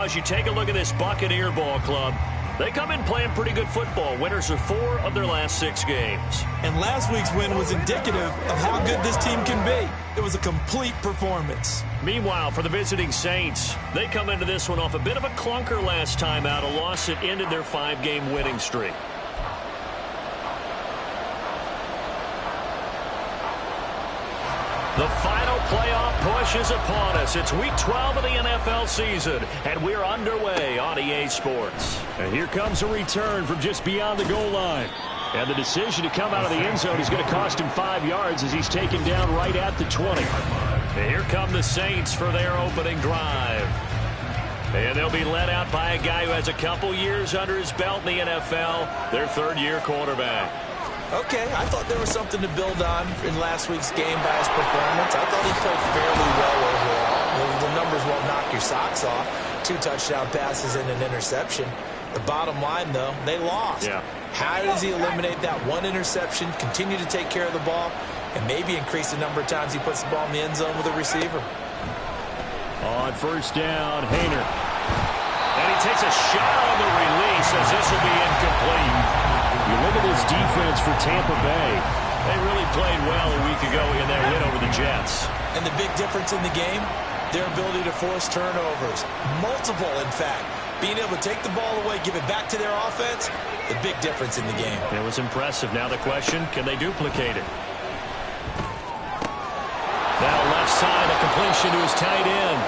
As you take a look at this Buccaneer ball club, they come in playing pretty good football. Winners of 4 of their last 6 games. And last week's win was indicative of how good this team can be. It was a complete performance. Meanwhile, for the visiting Saints, they come into this one off a bit of a clunker last time out, a loss that ended their 5-game winning streak. The final playoff push is upon us. It's week 12 of the NFL season, and we're underway on EA Sports. And here comes a return from just beyond the goal line. And the decision to come out of the end zone is going to cost him 5 yards as he's taken down right at the 20. And here come the Saints for their opening drive. And they'll be led out by a guy who has a couple years under his belt in the NFL, their third-year quarterback. Okay, I thought there was something to build on in last week's game by his performance. I thought he played fairly well overall. The numbers won't knock your socks off. 2 touchdown passes and an interception. The bottom line, though, they lost. Yeah. How does he eliminate that 1 interception, continue to take care of the ball, and maybe increase the number of times he puts the ball in the end zone with a receiver? On first down, Haener. And he takes a shot on the release as this will be incomplete. You look at this defense for Tampa Bay. They really played well a week ago in their win over the Jets. And the big difference in the game, their ability to force turnovers. Multiple, in fact. Being able to take the ball away, give it back to their offense, the big difference in the game. It was impressive. Now the question, can they duplicate it? Now left side, a completion to his tight end.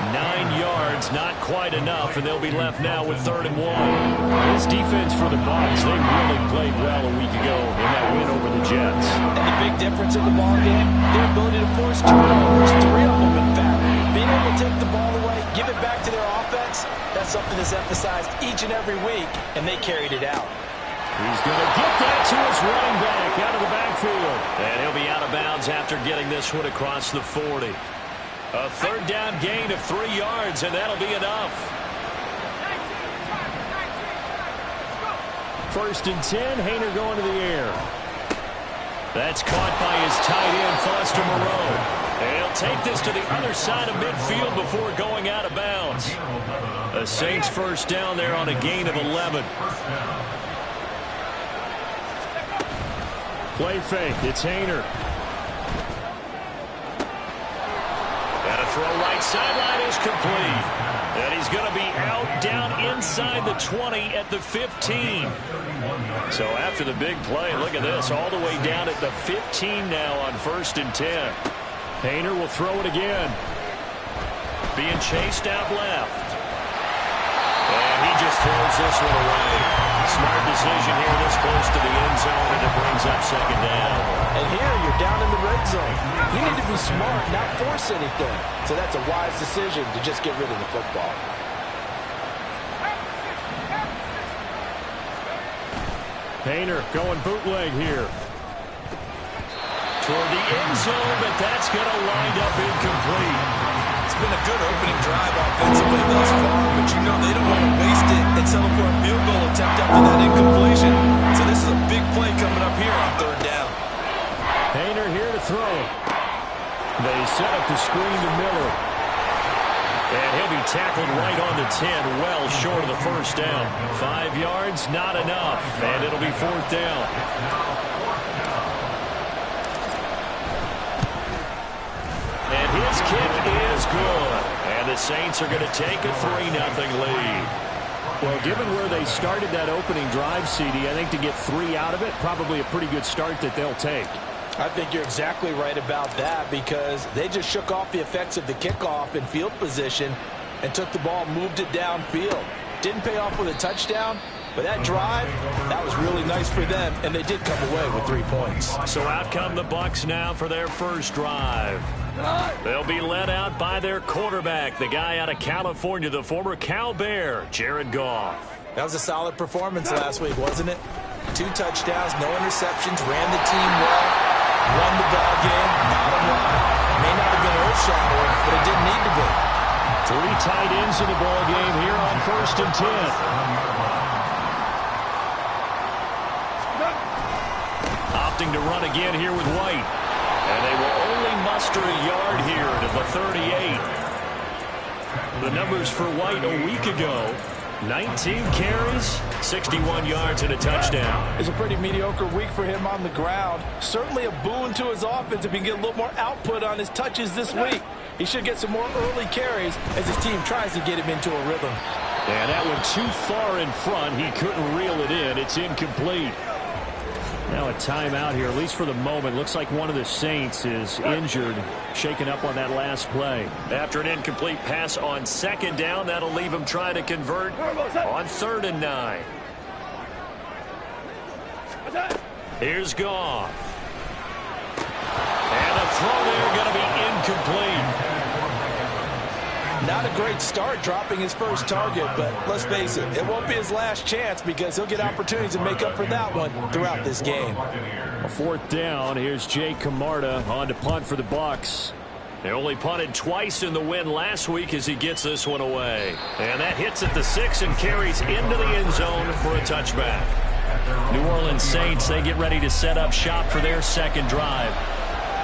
9 yards, not quite enough, and they'll be left now with 3rd and 1. This defense for the Bucs, they really played well a week ago in that win over the Jets. And the big difference in the ball game, their ability to force turnovers, 3 of them, in fact. Being able to take the ball away, give it back to their offense, that's something that's emphasized each and every week, and they carried it out. He's going to get that to his running back out of the backfield. And he'll be out of bounds after getting this one across the 40. A 3rd down gain of 3 yards, and that'll be enough. 1st and 10, Haener going to the air. That's caught by his tight end, Foster Moreau. And he'll take this to the other side of midfield before going out of bounds. The Saints 1st down there on a gain of 11. Play fake, it's Haener. Throw right sideline is complete. And he's going to be out down inside the 20 at the 15. So after the big play, look at this, all the way down at the 15 now on 1st and 10. Haener will throw it again. Being chased out left. And he just throws this one away. Smart decision here this close to the end zone, and it brings up 2nd down. And here you're down in the red zone. You need to be smart, not force anything. So that's a wise decision to just get rid of the football. Haener going bootleg here. Toward the end zone, but that's going to wind up incomplete. It's been a good opening drive offensively thus far, but you know they don't want to waste it and settle for a field goal attempt after that incompletion. So this is a big play coming up here on 3rd down. Haener here to throw. They set up the screen to Miller. And he'll be tackled right on the 10, well short of the 1st down. 5 yards, not enough, and it'll be 4th down. And his kick is good. And the Saints are going to take a 3-0 lead. Well, given where they started that opening drive, CD, I think to get 3 out of it, probably a pretty good start that they'll take. I think you're exactly right about that because they just shook off the effects of the kickoff in field position and took the ball, moved it downfield. Didn't pay off with a touchdown, but that drive, that was really nice for them, and they did come away with 3 points. So out come the Bucs now for their first drive. They'll be led out by their quarterback, the guy out of California, the former Cal Bear, Jared Goff. That was a solid performance last week, wasn't it? 2 touchdowns, no interceptions, ran the team well, won the ball game. Bottom line, may not have been earth-shattering, but it didn't need to be. 3 tight ends in the ball game here on 1st and 10. Opting to run again here with White. And they will only muster a yard here to the 38. The numbers for White a week ago: 19 carries, 61 yards, and a touchdown. It's a pretty mediocre week for him on the ground. Certainly a boon to his offense if he can get a little more output on his touches this week. He should get some more early carries as his team tries to get him into a rhythm. And that one too far in front. He couldn't reel it in. It's incomplete. Now a timeout here, at least for the moment. Looks like one of the Saints is injured, shaken up on that last play. After an incomplete pass on second down, that'll leave him trying to convert on 3rd and 9. Here's Goff. And a throw there going to be incomplete. Not a great start dropping his first target, but let's face it, it won't be his last chance because he'll get opportunities to make up for that one throughout this game. A 4th down. Here's Jay Camarda on to punt for the Bucs. They only punted twice in the win last week as he gets this one away. And that hits at the 6 and carries into the end zone for a touchback. New Orleans Saints, they get ready to set up shop for their second drive.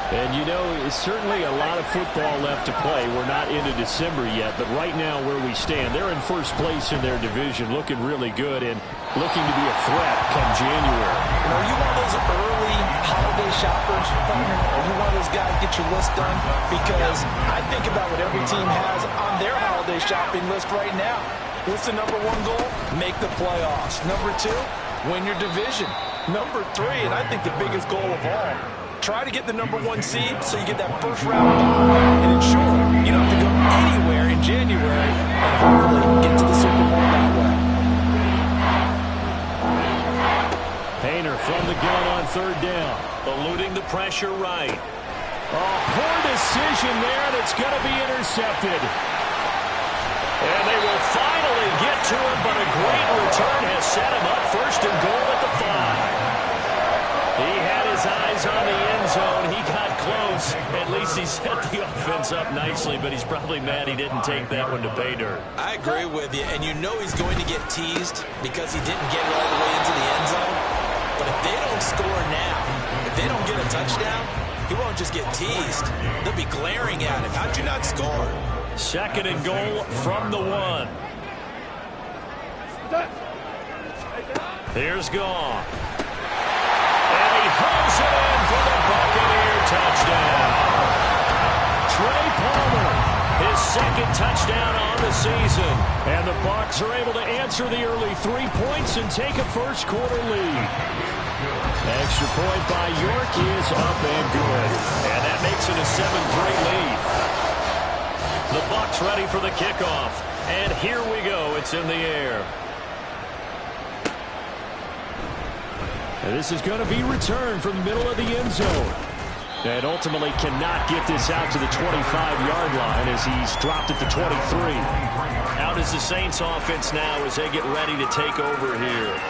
And, you know, it's certainly a lot of football left to play. We're not into December yet, but right now where we stand, they're in first place in their division, looking really good and looking to be a threat come January. Are you one of those early holiday shoppers? Are you one of those guys get your list done? Because I think about what every team has on their holiday shopping list right now. What's the number 1 goal? Make the playoffs. Number 2, win your division. Number 3, and I think the biggest goal of all, try to get the number 1 seed so you get that first round bye and ensure you don't have to go anywhere in January and hopefully get to the Super Bowl that way. Painter from the gun on 3rd down. Eluding the pressure right. Oh, poor decision there, and it's going to be intercepted. And they will finally get to him, but a great return has set him up 1st and goal at the 5. He had his eyes on the end zone. He got close. At least he set the offense up nicely, but he's probably mad he didn't take that one to pay dirt. I agree with you, and you know he's going to get teased because he didn't get it all the way into the end zone. But if they don't score now, if they don't get a touchdown, he won't just get teased. They'll be glaring at him. How'd you not score? 2nd and goal from the 1. Here's Goff. And he hooks it in for the Buccaneer touchdown. Trey Palmer, his 2nd touchdown on the season. And the Bucs are able to answer the early 3 points and take a first quarter lead. Extra point by York is up and good. And that makes it a 7-3 lead. The Bucs ready for the kickoff. And here we go. It's in the air. And this is going to be returned from the middle of the end zone. And ultimately cannot get this out to the 25-yard line as he's dropped at the 23. Out is the Saints offense now as they get ready to take over here.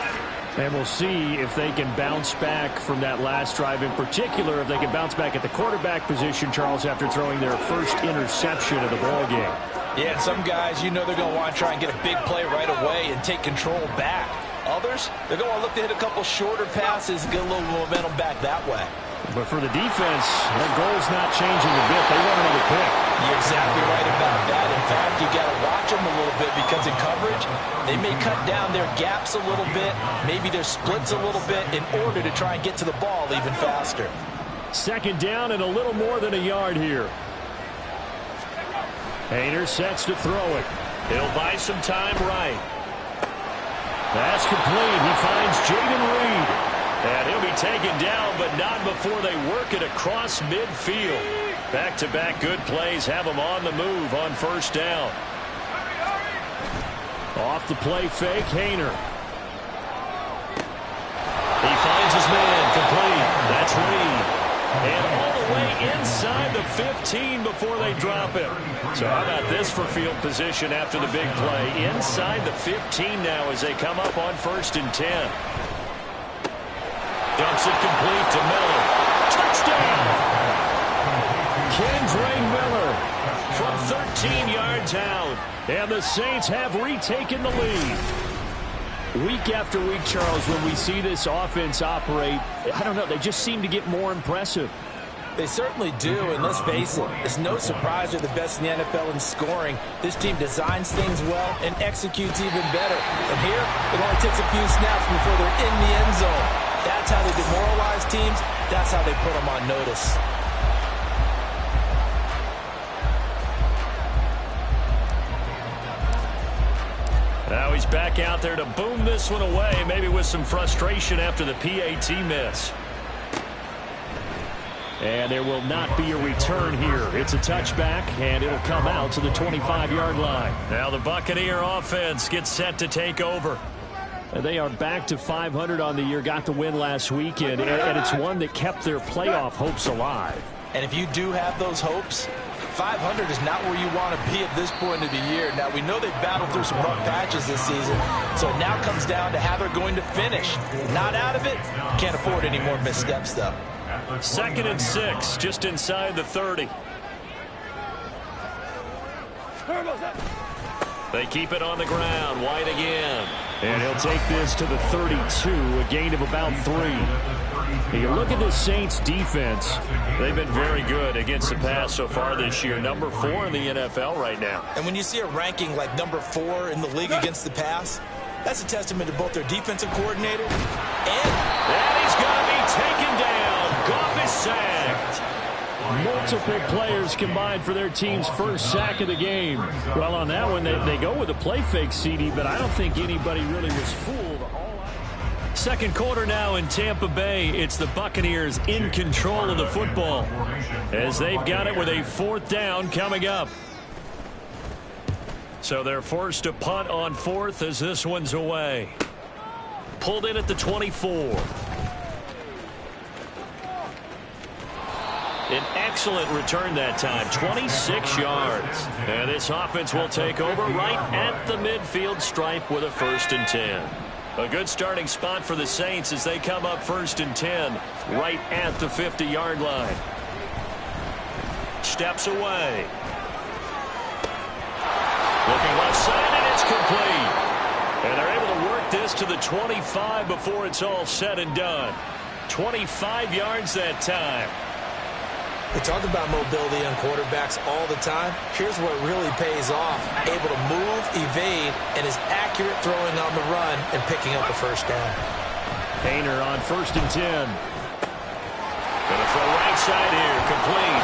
And we'll see if they can bounce back from that last drive, in particular if they can bounce back at the quarterback position, Charles, after throwing their first interception of the ball game. Yeah, some guys, you know they're going to want to try and get a big play right away and take control back. Others, they're going to look to hit a couple shorter passes and get a little momentum back that way. But for the defense, that goal's not changing a bit. They want another pick. You're exactly right about that. In fact, you got to watch them a little bit because in coverage, they may cut down their gaps a little bit, maybe their splits a little bit in order to try and get to the ball even faster. 2nd down and a little more than a yard here. Hainer sets to throw it. He'll buy some time right. That's complete. He finds Jaden Reed. And he'll be taken down, but not before they work it across midfield. Back-to-back good plays have him on the move on 1st down. Off the play fake, Hainer. He finds his man, complete. That's Reed. And all the way inside the 15 before they drop him. So how about this for field position after the big play? Inside the 15 now as they come up on 1st and 10. Dumps it complete to Miller. Touchdown! Kendre Miller from 13 yards out. And the Saints have retaken the lead. Week after week, Charles, when we see this offense operate, I don't know, they just seem to get more impressive. They certainly do, and let's face it, it's no surprise they're the best in the NFL in scoring. This team designs things well and executes even better. And here, it only takes a few snaps before they're in the end zone. That's how they demoralize teams. That's how they put them on notice. Now he's back out there to boom this one away, maybe with some frustration after the PAT miss. And there will not be a return here. It's a touchback, and it'll come out to the 25-yard line. Now the Buccaneer offense gets set to take over. They are back to 500 on the year, got the win last weekend, and it's one that kept their playoff hopes alive. And if you do have those hopes, 500 is not where you want to be at this point of the year. Now, we know they've battled through some rough patches this season, so it now comes down to how they're going to finish. Not out of it. Can't afford any more missteps, though. 2nd and 6, just inside the 30. They keep it on the ground. White again. And he'll take this to the 32, a gain of about 3. You look at the Saints defense. They've been very good against the pass so far this year. Number 4 in the NFL right now. And when you see a ranking like number 4 in the league against the pass, that's a testament to both their defensive coordinator and he's going to be taken down. Goff is sacked. Multiple players combined for their team's first sack of the game. Well, on that one, they go with a play fake, CD, but I don't think anybody really was fooled. Second quarter now in Tampa Bay. It's the Buccaneers in control of the football as they've got it with a 4th down coming up. So they're forced to punt on 4th as this one's away. Pulled in at the 24. An excellent return that time, 26 yards. And this offense will take over right at the midfield stripe with a 1st and 10. A good starting spot for the Saints as they come up 1st and 10 right at the 50-yard line. Steps away. Looking left side, and it's complete. And they're able to work this to the 25 before it's all said and done. 25 yards that time. We talk about mobility on quarterbacks all the time. Here's where it really pays off. Able to move, evade, and is accurate throwing on the run and picking up a 1st down. Painter on 1st and 10. Gonna throw right side here, complete.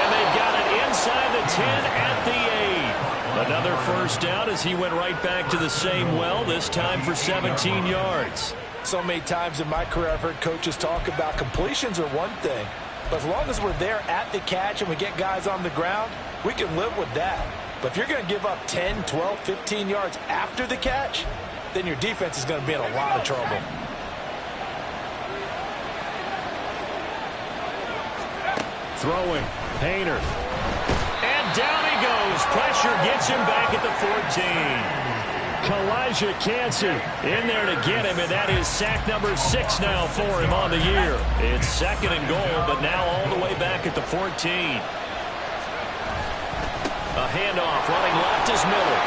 And they've got it inside the 10 at the 8. Another 1st down as he went right back to the same well, this time for 17 yards. So many times in my career I've heard coaches talk about completions are one thing. But as long as we're there at the catch and we get guys on the ground, we can live with that. But if you're going to give up 10, 12, 15 yards after the catch, then your defense is going to be in a lot of trouble. Throwing. Painter. And down he goes. Pressure gets him back at the 14. Kalijah Kancey in there to get him, and that is sack number 6 now for him on the year. It's 2nd and goal, but now all the way back at the 14. A handoff running left is Miller.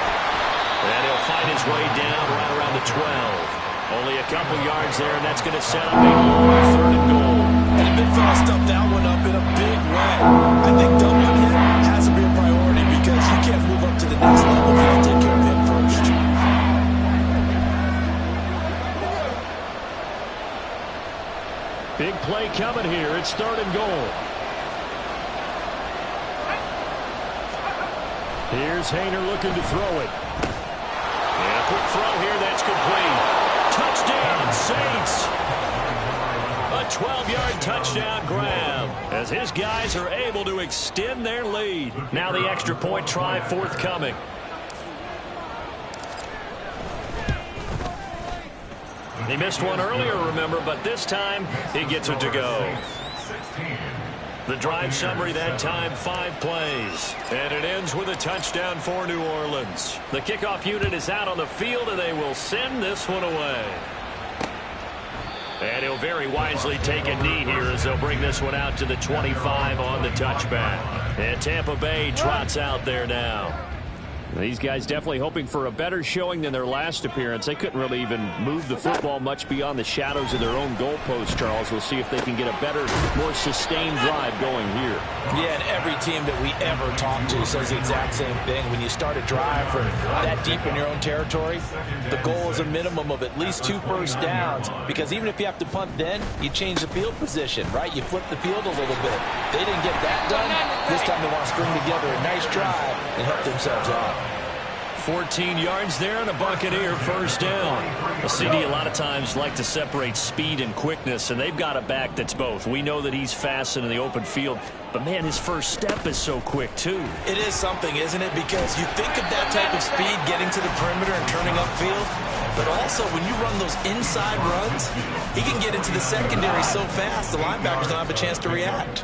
And he'll fight his way down right around the 12. Only a couple yards there, and that's going to set up a long 3rd and goal. And the big fella stuffed that one up in a big way. I think doubling him has to be a priority because you can't move up to the next level if you don't take care of him first. Big play coming here. It's 3rd and goal. Here's Haener looking to throw it. And a quick throw here. That's complete. Touchdown, Saints. A 12-yard touchdown grab as his guys are able to extend their lead. Now the extra point try forthcoming. He missed one earlier, remember, but this time he gets it to go. The drive summary that time, 5 plays. And it ends with a touchdown for New Orleans. The kickoff unit is out on the field, and they will send this one away. And he'll very wisely take a knee here as they'll bring this one out to the 25 on the touchback. And Tampa Bay trots out there now. These guys definitely hoping for a better showing than their last appearance. They couldn't really even move the football much beyond the shadows of their own goalpost, Charles. We'll see if they can get a better, more sustained drive going here. Yeah, and every team that we ever talk to says the exact same thing. When you start a drive from that deep in your own territory, the goal is a minimum of at least 2 first downs, because even if you have to punt then, you change the field position, right? You flip the field a little bit. They didn't get that done. This time they want to string together a nice drive and help themselves out. 14 yards there and a Buccaneer first down. The CD a lot of times like to separate speed and quickness, and they've got a back that's both. We know that he's fast in the open field, but, man, his first step is so quick, too. It is something, isn't it? Because you think of that type of speed getting to the perimeter and turning upfield, but also when you run those inside runs, he can get into the secondary so fast the linebackers don't have a chance to react.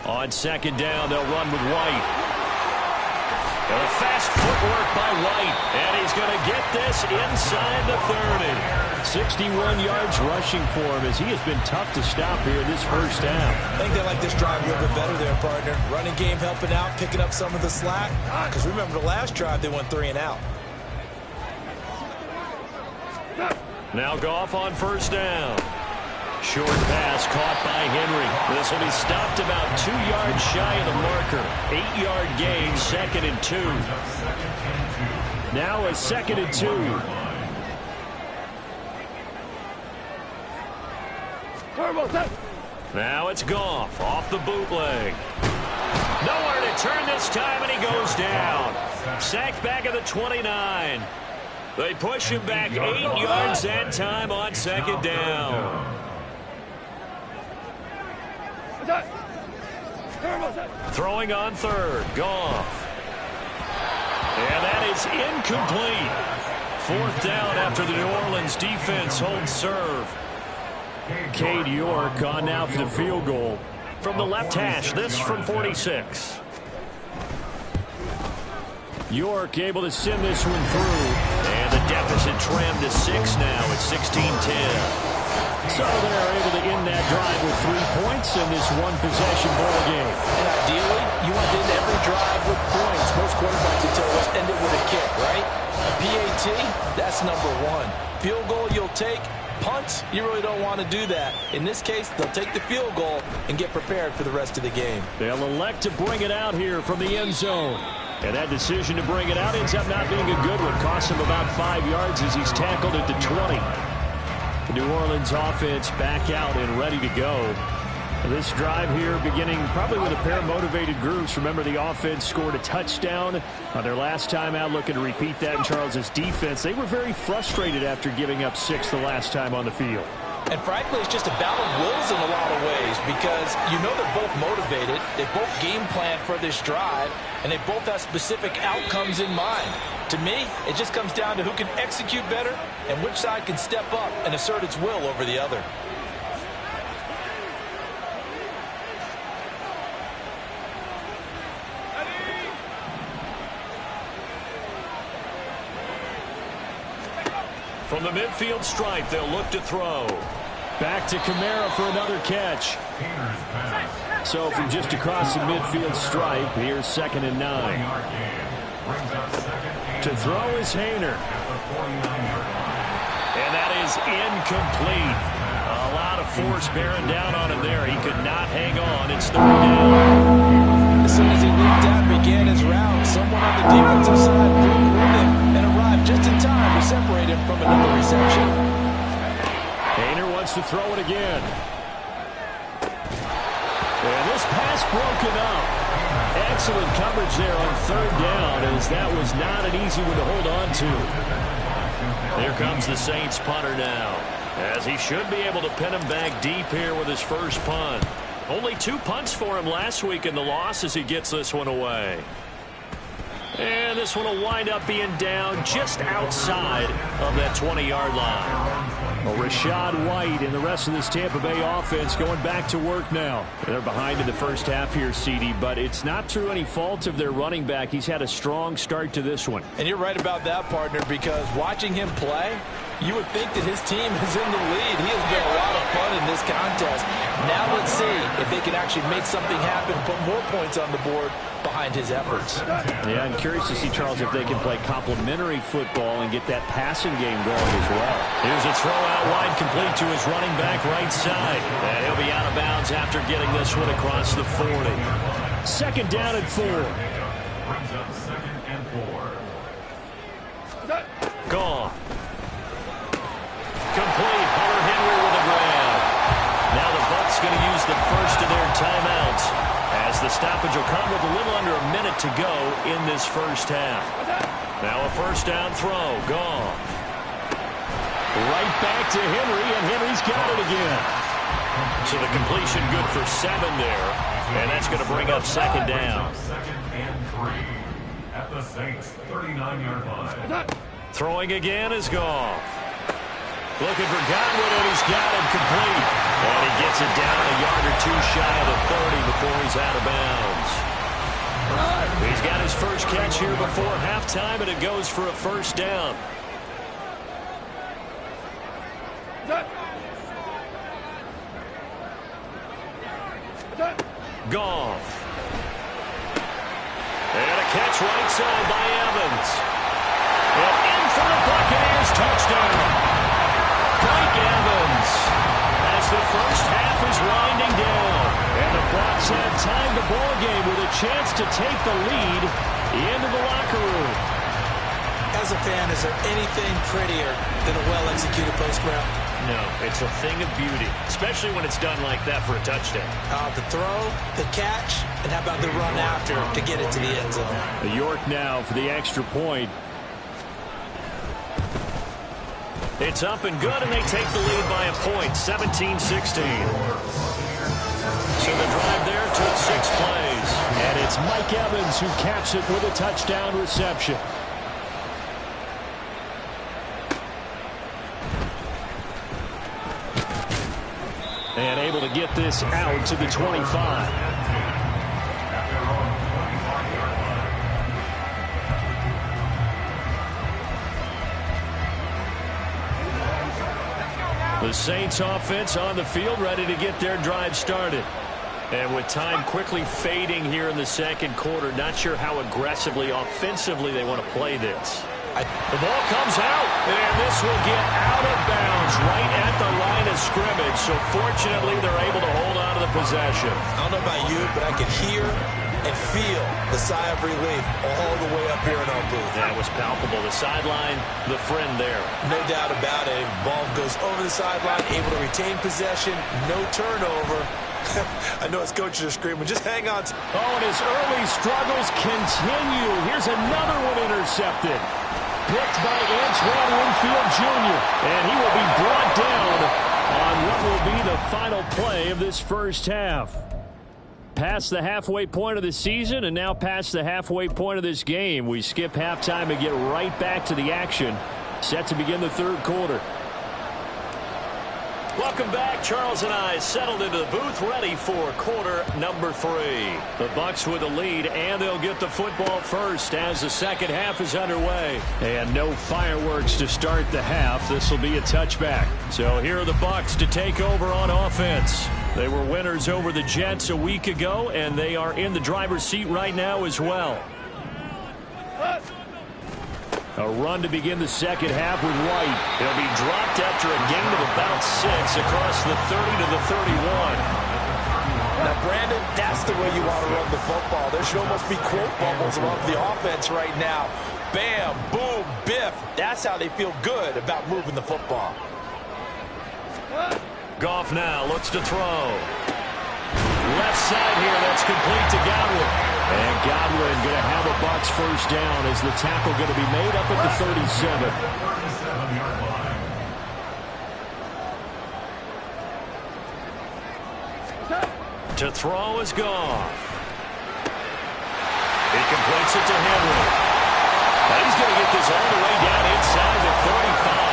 On second down, they'll run with White. And a fast footwork by White. And he's going to get this inside the 30. 61 yards rushing for him as he has been tough to stop here this first half. I think they like this drive a little bit better there, partner. Running game helping out, picking up some of the slack. Because remember, the last drive they went 3 and out. Now Goff on first down. Short pass caught by Henry. This will be stopped about 2 yards shy of the marker. 8-yard gain, 2nd and 2. Now a 2nd and 2. Now it's Goff off the bootleg. Nowhere to turn this time, and he goes down. Sacked back at the 29. They push him back 8 yards that time on second down. Throwing on third, Goff. And that is incomplete. 4th down after the New Orleans defense holds serve. Cade York on now for the field goal. From the left hash, this from 46. York able to send this one through. And the deficit trimmed to 6 now at 16-10. So they're able to end that drive with 3 points in this one-possession ball game. And ideally, you want to end every drive with points. Most quarterbacks would tell us end it with a kick, right? A PAT, that's number 1. Field goal you'll take. Punts, you really don't want to do that. In this case, they'll take the field goal and get prepared for the rest of the game. They'll elect to bring it out here from the end zone. And that decision to bring it out ends up not being a good one. Costs him about 5 yards as he's tackled at the 20. The New Orleans offense back out and ready to go. This drive here beginning probably with a pair of motivated groups. Remember, the offense scored a touchdown on their last time out, looking to repeat that in Charles's defense. They were very frustrated after giving up 6 the last time on the field. And frankly, it's just a battle of wills in a lot of ways, because you know they're both motivated, they both game plan for this drive, and they both have specific outcomes in mind. To me, it just comes down to who can execute better and which side can step up and assert its will over the other. From the midfield stripe, they'll look to throw. Back to Kamara for another catch. So from just across the midfield stripe, here's 2nd and 9. To throw is Hayner. And that is incomplete. A lot of force bearing down on him there. He could not hang on. It's 3rd down. As soon as he leaped out and began his route, someone on the defensive side broke with him and arrived just in time to separate him from another reception. Hayner wants to throw it again. And this pass broken up. Excellent coverage there on 3rd down, as that was not an easy one to hold on to. Here comes the Saints punter now, as he should be able to pin him back deep here with his first punt. Only 2 punts for him last week in the loss as he gets this one away. And this one will wind up being down just outside of that 20-yard line. Well, Rashad White and the rest of this Tampa Bay offense going back to work now. They're behind in the first half here, CD, but it's not through any fault of their running back. He's had a strong start to this one. And you're right about that, partner, because watching him play, You would think that his team is in the lead. He has been a lot of fun in this contest. Now let's see if they can actually make something happen, put more points on the board behind his efforts. Yeah, I'm curious to see, Charles, if they can play complementary football and get that passing game going as well. Here's a throw out wide, complete to his running back right side. And he'll be out of bounds after getting this one across the 40. Second down and 4. Brings up 2nd and 4. Gone. Complete. Hunter Henry with a grab. Now the Bucs going to use the first of their timeouts, as the stoppage will come with a little under a minute to go in this first half. Now a first down throw. Gone. Right back to Henry, and Henry's got it again. So the completion good for 7 there, and that's going to bring up second down. 2nd and 3 at the Saints 39-yard line. Throwing again is Goff. Looking for Godwin, and he's got it complete. And he gets it down a yard or two shy of the 30 before he's out of bounds. He's got his first catch here before halftime, and it goes for a first down. Goff. And a catch right side by Evans. And in for the Buccaneers, touchdown. Mike Evans, as the first half is winding down. And the Bucs have tied the ball game with a chance to take the lead into the locker room. As a fan, is there anything prettier than a well-executed post route? No, it's a thing of beauty, especially when it's done like that for a touchdown. The throw, the catch, and how about the run after to get it to the end zone? York now for the extra point. It's up and good, and they take the lead by a point, 17-16. So the drive there took 6 plays. And it's Mike Evans who caps it with a touchdown reception. And able to get this out to the 25. The Saints offense on the field, ready to get their drive started. And with time quickly fading here in the second quarter, not sure how aggressively, offensively they want to play this. The ball comes out, and this will get out of bounds right at the line of scrimmage. So fortunately, they're able to hold on to the possession. I don't know about you, but I could hear and feel the sigh of relief all the way up here in our booth. That was palpable. The sideline, the friend there. No doubt about it. Ball goes over the sideline, able to retain possession, no turnover. I know his coaches are screaming, just hang on. Oh, and his early struggles continue. Here's another one intercepted. Picked by Antoine Winfield Jr. And he will be brought down on what will be the final play of this first half. Past the halfway point of the season, and now past the halfway point of this game. We skip halftime and get right back to the action. Set to begin the third quarter. Welcome back. Charles and I settled into the booth, ready for quarter number 3. The Bucs with a lead, and they'll get the football first as the second half is underway. And no fireworks to start the half. This will be a touchback. So here are the Bucs to take over on offense. They were winners over the Jets a week ago, and they are in the driver's seat right now as well. A run to begin the second half with White. He'll be dropped after a gain of about 6 across the 30 to the 31. Now, Brandon, that's the way you want to run the football. There should almost be quote bubbles above the offense right now. Bam, boom, biff. That's how they feel good about moving the football. Goff now looks to throw. Left side here, that's complete to Godwin. And Godwin going to have a Bucs first down as the tackle going to be made up at the 37. To throw is Goff. He completes it to Henry. Now he's going to get this all the way down inside the 35.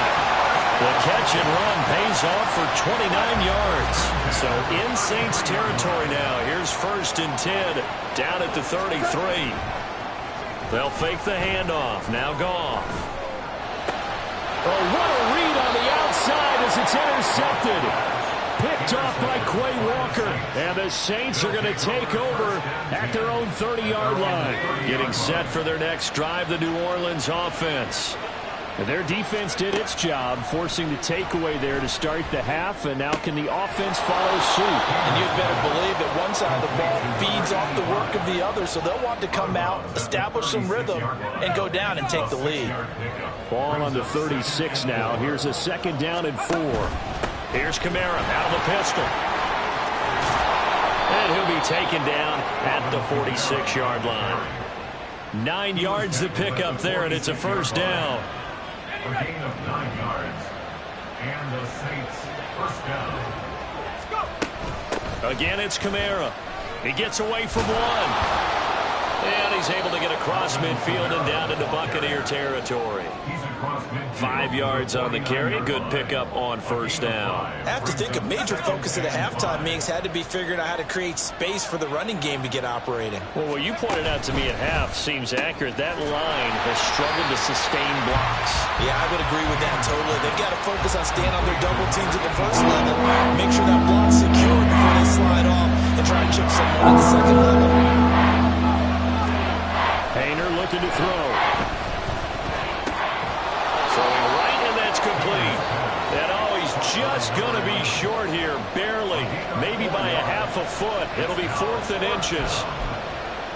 The catch and run pays off for 29 yards. So in Saints territory now. Here's 1st and 10 down at the 33. They'll fake the handoff. Now Goff. Oh, what a read as it's intercepted. Picked off by Quay Walker. And the Saints are going to take over at their own 30-yard line. Getting set for their next drive, the New Orleans offense. And their defense did its job, forcing the takeaway there to start the half, and now can the offense follow suit? And you'd better believe that one side of the ball feeds off the work of the other, so they'll want to come out, establish some rhythm, and go down and take the lead. Ball on the 36 now. Here's a 2nd down and 4. Here's Kamara out of the pistol. And he'll be taken down at the 46-yard line. 9 yards to pick up there, and it's a 1st down. A gain of 9 yards. And the Saints first down. Again, it's Kamara. He gets away from one. And he's able to get across midfield and down into Buccaneer territory. 5 yards on the carry. Good pickup on 1st down. I have to think a major focus of the halftime meetings had to be figuring out how to create space for the running game to get operating. Well, what you pointed out to me at half seems accurate. That line has struggled to sustain blocks. Yeah, I would agree with that totally. They've got to focus on staying on their double teams at the first level. Make sure that block's secure before they slide off and try and chip someone at the second level. Hayner looking to throw. Throwing right, and that's complete. And oh, he's just going to be short here, barely. Maybe by a half a foot. It'll be 4th and inches.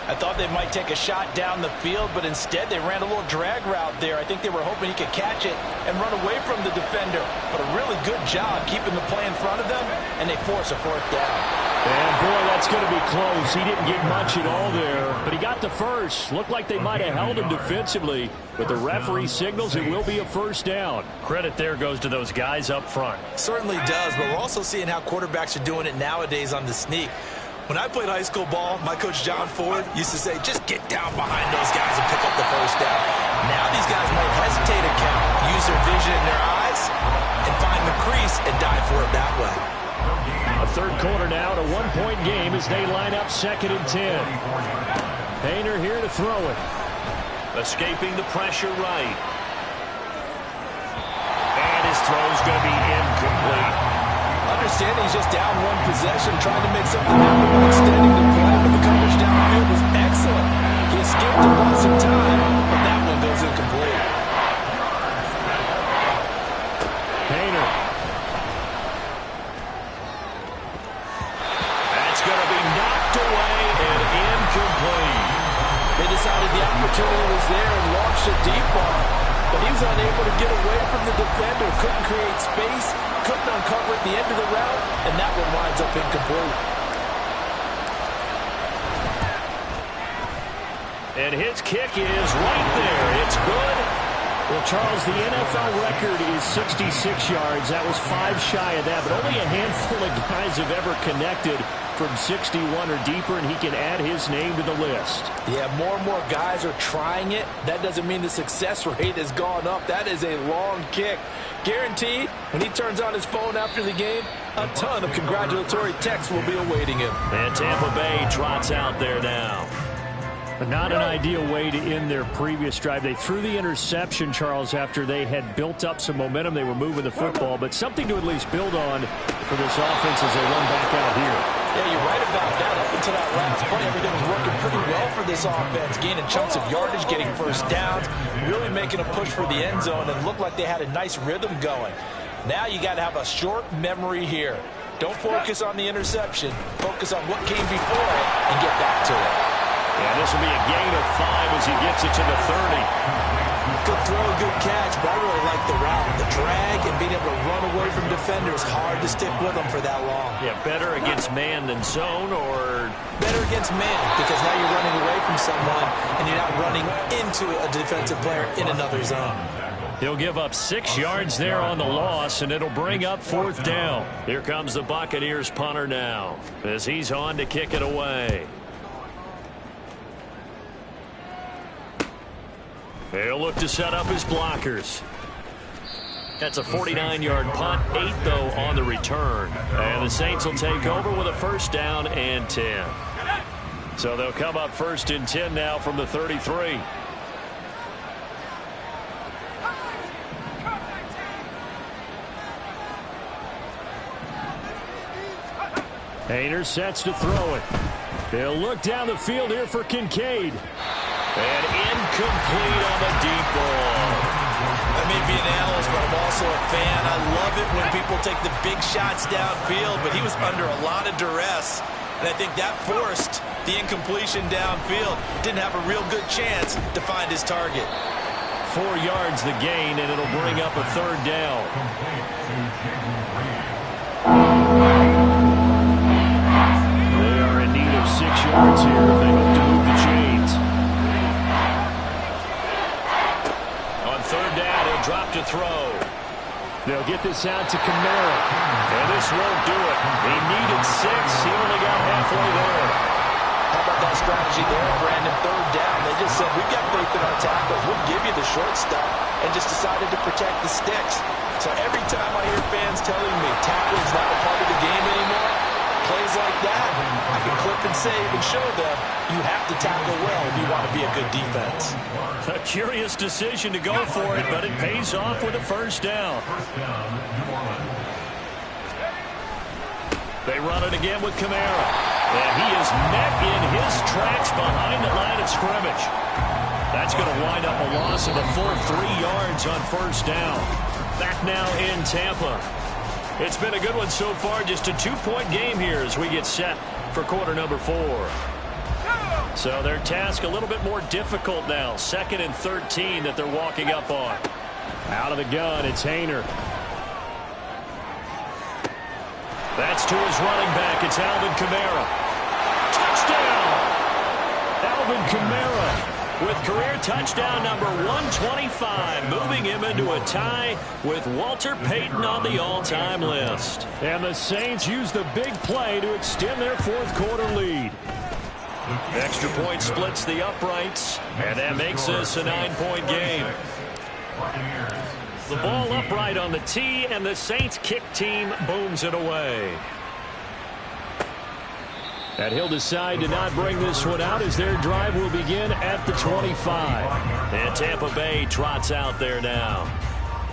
I thought they might take a shot down the field, but instead they ran a little drag route there. I think they were hoping he could catch it and run away from the defender. But a really good job keeping the play in front of them, and they force a 4th down. And boy, that's going to be close. He didn't get much at all there, but he got the first. Looked like they might have held him defensively, but the referee signals it will be a 1st down. Credit there goes to those guys up front. Certainly does, but we're also seeing how quarterbacks are doing it nowadays on the sneak. When I played high school ball, my coach John Ford used to say, just get down behind those guys and pick up the 1st down. Now these guys might hesitate to count, use their vision in their eyes, and find the crease and dive for it that way. A 3rd quarter now, a 1-point game as they line up 2nd and 10. Hayner here to throw it. Escaping the pressure right. And his throw's going to be incomplete. Understanding he's just down one possession, trying to make something happen by extending the play, but the coverage downfield was excellent. He escaped and lost some time, but that one goes incomplete. Hayner. That's going to be knocked away and incomplete. They decided the opportunity was there and launched a deep ball, but he was unable to get away from the defender, couldn't create space, couldn't uncover at the end of the route, and that one winds up incomplete. And his kick is right there. It's good. Well, Charles, the NFL record is 66 yards. That was 5 shy of that, but only a handful of guys have ever connected from 61 or deeper, and he can add his name to the list. Yeah, more and more guys are trying it. That doesn't mean the success rate has gone up. That is a long kick. Guaranteed, when he turns on his phone after the game, a ton of congratulatory texts will be awaiting him. And Tampa Bay trots out there now. But not an ideal way to end their previous drive. They threw the interception, Charles, after they had built up some momentum. They were moving the football, but something to at least build on for this offense as they run back out here. Yeah, you're right about that. Up until that last play, everything was working pretty well for this offense, gaining chunks of yardage, getting 1st downs, really making a push for the end zone, and looked like they had a nice rhythm going. Now you got to have a short memory here. Don't focus on the interception. Focus on what came before it and get back to it. Yeah, this will be a gain of 5 as he gets it to the 30. Good throw, good catch, but I really like the route. The drag and being able to run away from defenders, hard to stick with them for that long. Yeah, better against man than zone, or better against man, because now you're running away from someone and you're not running into a defensive player in another zone. he'll give up 6 yards there on the loss, and it'll bring up 4th down. Here comes the Buccaneers punter now as he's on to kick it away. He'll look to set up his blockers. That's a 49-yard punt, 8 though on the return. And the Saints will take over with a 1st down and 10. So they'll come up 1st and 10 now from the 33. Hainer sets to throw it. He'll look down the field here for Kincaid. And incomplete on the deep ball. I may be an analyst, but I'm also a fan. I love it when people take the big shots downfield, but he was under a lot of duress. And I think that forced the incompletion downfield. Didn't have a real good chance to find his target. 4 yards the gain, and it'll bring up a third down. They are in need of 6 yards here if they hope to move the chains. On third down, he'll drop to throw. They'll get this out to Kamara. And this won't do it. He needed 6. He only got halfway there. How about that strategy there, Brandon? Third down. They just said, we've got faith in our tackles. We'll give you the short stuff, and just decided to protect the sticks. So every time I hear fans telling me tackling's not a part of the game anymore, plays like that, I can clip and save and show them you have to tackle well if you want to be a good defense. A curious decision to go for it, but it pays off with a first down. They run it again with Kamara. And he is met in his tracks behind the line of scrimmage. That's going to wind up a loss of a full 3 yards on first down. Back now in Tampa. It's been a good one so far. Just a 2-point game here as we get set for quarter number 4. So their task a little bit more difficult now. 2nd and 13 that they're walking up on. Out of the gun, it's Hainer. That's to his running back. It's Alvin Kamara. Touchdown! Alvin Kamara with career touchdown number 125, moving him into a tie with Walter Payton on the all-time list. And the Saints use the big play to extend their 4th quarter lead. Extra point splits the uprights, and that makes this a 9-point game. The ball upright on the tee, and the Saints kick team booms it away. And he'll decide to not bring this one out as their drive will begin at the 25. And Tampa Bay trots out there now.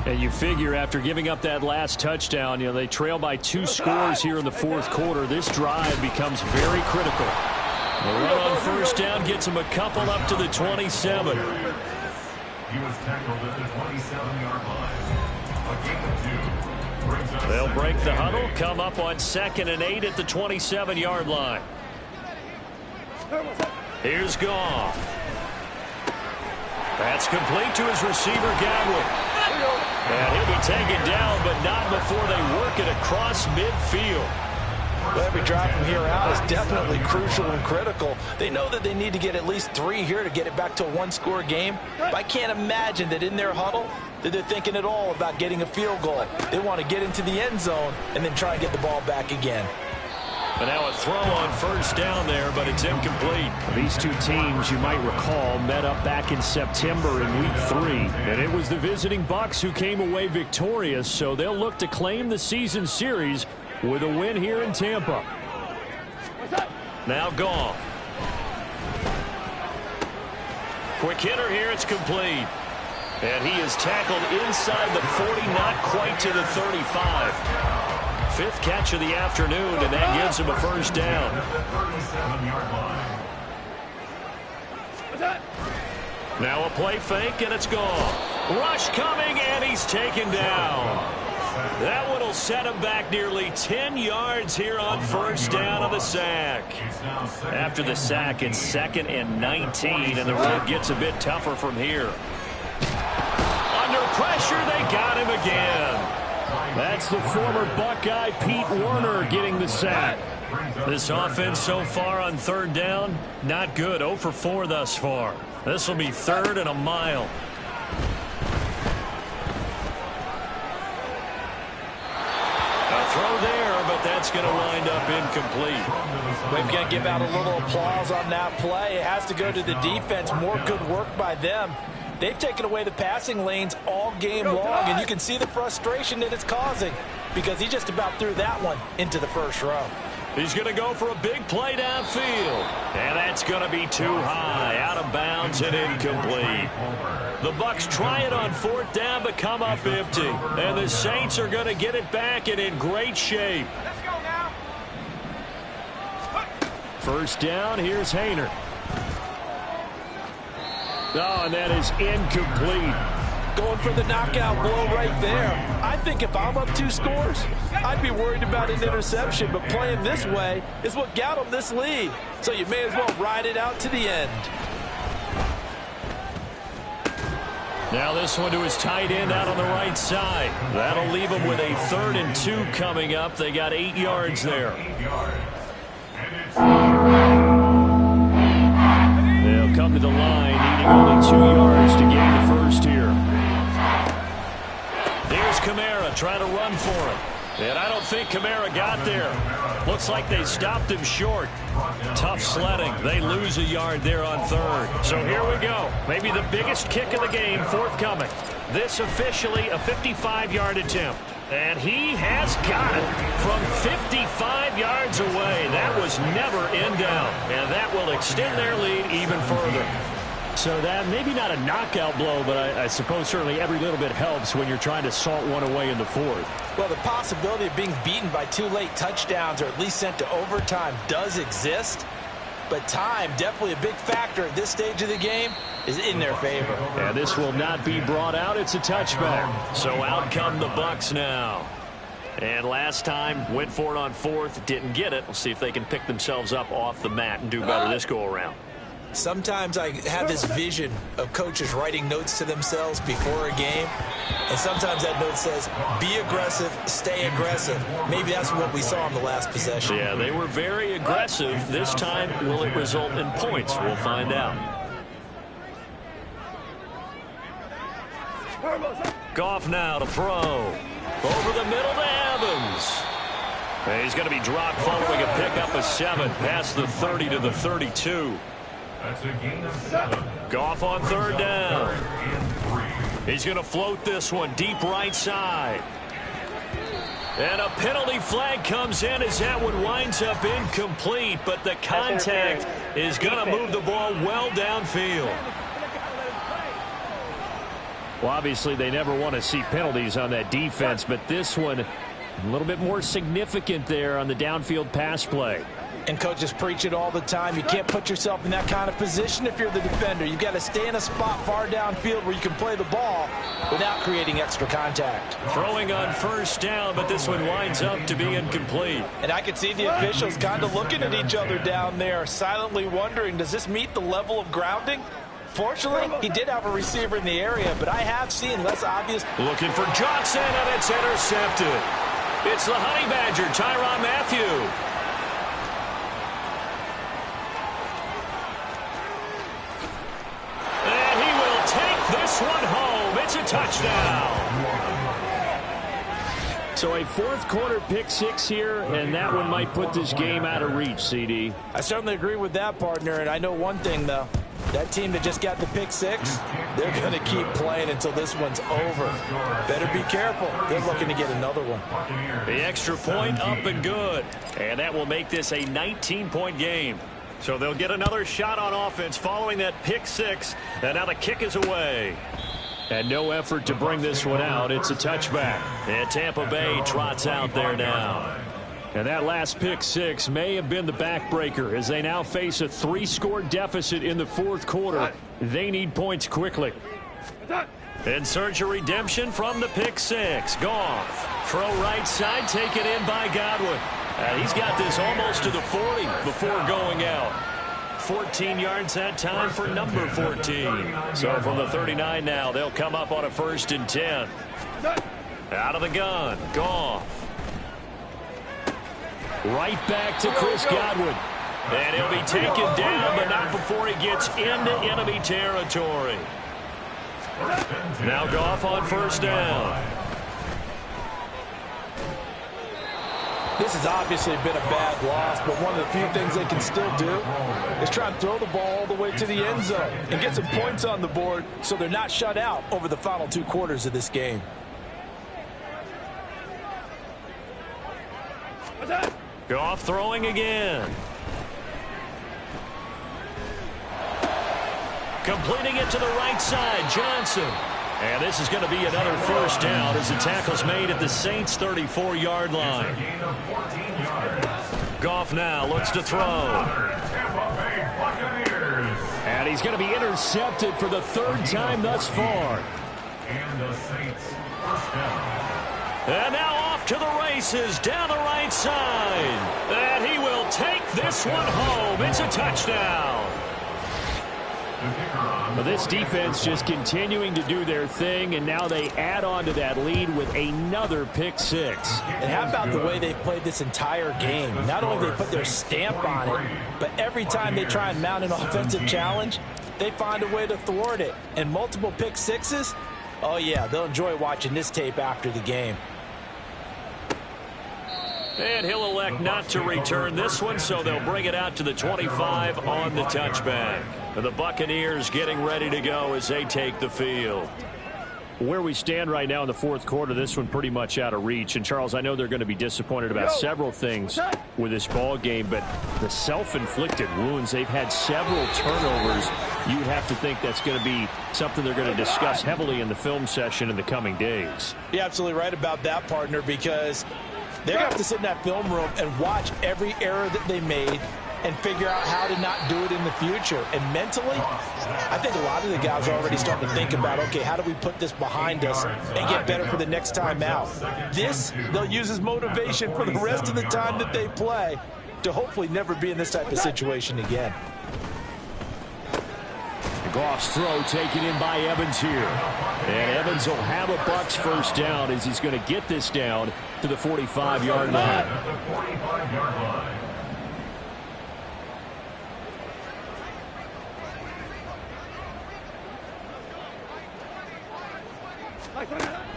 And you figure after giving up that last touchdown, they trail by 2 scores here in the 4th quarter. This drive becomes very critical. The run on first down gets him a couple up to the 27. He was tackled at the 27-yard line. They'll break the huddle, come up on 2nd and 8 at the 27-yard line. Here's Goff. That's complete to his receiver, Godwin. And he'll be taken down, but not before they work it across midfield. Well, every drive from here out is definitely crucial and critical. They know that they need to get at least 3 here to get it back to a 1-score game. But I can't imagine that in their huddle that they're thinking at all about getting a field goal. They want to get into the end zone and then try and get the ball back again. But now a throw on first down there, but it's incomplete. These 2 teams, you might recall, met up back in September in Week 3. And it was the visiting Bucs who came away victorious, so they'll look to claim the season series with a win here in Tampa. Now Goff. Quick hitter here, it's complete. And he is tackled inside the 40, not quite to the 35. 5th catch of the afternoon, and that gives him a first down. Now a play fake, and it's Goff. Rush coming, and he's taken down. That one will set him back nearly 10 yards here on first down of the sack. After the sack, it's 2nd and 19, and the road gets a bit tougher from here. Under pressure, they got him again. That's the former Buckeye Pete Werner getting the sack. This offense so far on third down, not good. 0 for 4 thus far. This will be 3rd and a mile. Throw there, but that's going to wind up incomplete. We're going to give out a little applause on that play. It has to go to the defense. More good work by them. They've taken away the passing lanes all game long, and you can see the frustration that it's causing because he just about threw that one into the first row. He's going to go for a big play downfield. And that's going to be too high, out of bounds and incomplete. The Bucs try it on 4th down, but come up empty. And the Saints are going to get it back and in great shape. First down, here's Hayner. Oh, and that is incomplete. Going for the knockout blow right there. I think if I'm up 2 scores, I'd be worried about an interception, but playing this way is what got them this lead. So you may as well ride it out to the end. Now this one to his tight end out on the right side. That'll leave him with a 3rd and 2 coming up. They got 8 yards there. They'll come to the line, needing only 2 yards to gain the first here. Here's Kamara trying to run for it. And I don't think Kamara got there. Looks like they stopped him short. Tough sledding. They lose a yard there on 3rd. So here we go. Maybe the biggest kick of the game forthcoming. This officially a 55-yard attempt. And he has got it from 55 yards away. That was never in down. And that will extend their lead even further. So that maybe not a knockout blow, but I suppose certainly every little bit helps when you're trying to salt one away in the 4th. Well, the possibility of being beaten by 2 late touchdowns or at least sent to overtime does exist. But time, definitely a big factor at this stage of the game, is in their favor. And this will not be brought out. It's a touchback. So out come the Bucs now. And last time, went for it on 4th, didn't get it. We'll see if they can pick themselves up off the mat and do better this go-around. Sometimes I have this vision of coaches writing notes to themselves before a game, and sometimes that note says, be aggressive, stay aggressive. Maybe that's what we saw in the last possession. Yeah, they were very aggressive. This time, will it result in points? We'll find out. Goff now to throw. Over the middle to Evans. And he's going to be dropped following a pickup of 7 past the 30 to the 32. That's a gain of 7. Goff on 3rd down. He's going to float this one deep right side. And a penalty flag comes in as that one winds up incomplete, but the contact is going to move the ball well downfield. Well, obviously they never want to see penalties on that defense, but this one a little bit more significant there on the downfield pass play. And coaches preach it all the time. You can't put yourself in that kind of position if you're the defender. You've got to stay in a spot far downfield where you can play the ball without creating extra contact. Throwing on 1st down, but this one winds up to be incomplete. And I could see the officials kind of looking at each other down there, silently wondering, does this meet the level of grounding? Fortunately, he did have a receiver in the area, but I have seen less obvious. Looking for Johnson, and it's intercepted. It's the Honey Badger, Tyrann Mathieu. This one home. It's a touchdown. So a 4th quarter pick 6 here, and that one might put this game out of reach, CD. I certainly agree with that, partner, and I know one thing, though. That team that just got the pick 6, they're going to keep playing until this one's over. Better be careful. They're looking to get another one. The extra point up and good. And that will make this a 19-point game. So they'll get another shot on offense following that pick 6. And now the kick is away. And no effort to bring this one out. It's a touchback. And Tampa Bay trots out there now. And that last pick 6 may have been the backbreaker as they now face a 3-score deficit in the 4th quarter. They need points quickly. And search a redemption from the pick 6. Goff. Throw right side, taken in by Godwin. He's got this almost to the 40 before going out. 14 yards that time for number 14. So from the 39 now, they'll come up on a 1st and 10. Out of the gun, Goff. Right back to Chris Godwin. And he'll be taken down, but not before he gets into enemy territory. Now Goff on 1st down. This has obviously been a bad loss, but one of the few things they can still do is try and throw the ball all the way to the end zone and get some points on the board so they're not shut out over the final 2 quarters of this game. Goff throwing again. Completing it to the right side, Johnson. And this is going to be another 1st down as the tackle's made at the Saints' 34-yard line. Goff now looks to throw. Tampa Bay Buccaneers. And he's going to be intercepted for the third time thus far. And the Saints first down. And now off to the races down the right side. And he will take this one home. It's a touchdown. Well, this defense just continuing to do their thing, and now they add on to that lead with another pick six. And how about the way they've played this entire game? Not only they put their stamp on it, but every time they try and mount an offensive challenge, they find a way to thwart it. And multiple pick sixes, oh yeah, they'll enjoy watching this tape after the game. And he'll elect not to return this one, so they'll bring it out to the 25 on the touchback. And the Buccaneers getting ready to go as they take the field. Where we stand right now in the fourth quarter, this one pretty much out of reach. And, Charles, I know they're going to be disappointed about several things with this ball game, but the self-inflicted wounds, they've had several turnovers. You would have to think that's going to be something they're going to discuss heavily in the film session in the coming days. You're absolutely right about that, partner, because they're going to have to sit in that film room and watch every error that they made and figure out how to not do it in the future. And mentally, I think a lot of the guys are already starting to think about, okay, how do we put this behind us and get better for the next time out? This, they'll use as motivation for the rest of the time that they play to hopefully never be in this type of situation again. Goff's throw taken in by Evans here. And Evans will have a Bucs first down as he's going to get this down to the 45-yard line. At the 45-yard line.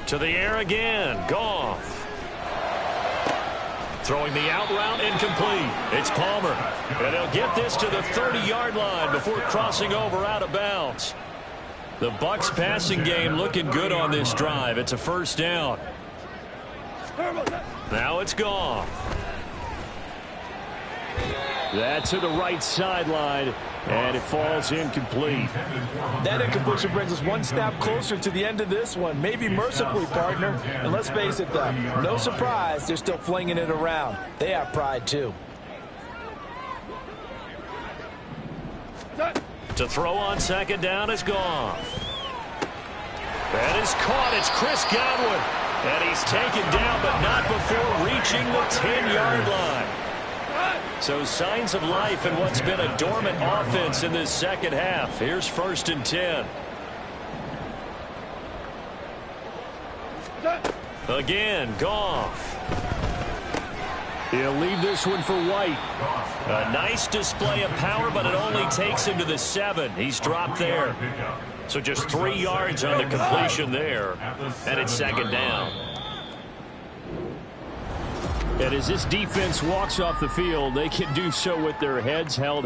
To the air again, Goff. Throwing the out route incomplete. It's Palmer. And they'll get this to the 30-yard line before crossing over out of bounds. The Bucs passing game looking good on this drive. It's a first down. Now it's Goff. That's to the right sideline, and it falls incomplete. That incompletion brings us one snap closer to the end of this one. Maybe mercifully, partner. And let's face it, though, no surprise, they're still flinging it around. They have pride, too. To throw on second down is Goff. That is caught. It's Chris Godwin. And he's taken down, but not before reaching the 10-yard line. So signs of life in what's been a dormant offense in this second half. Here's first and 10. Again, Goff. He'll leave this one for White. A nice display of power, but it only takes him to the 7. He's dropped there. So just 3 yards on the completion there. And it's second down. And as this defense walks off the field, they can do so with their heads held high.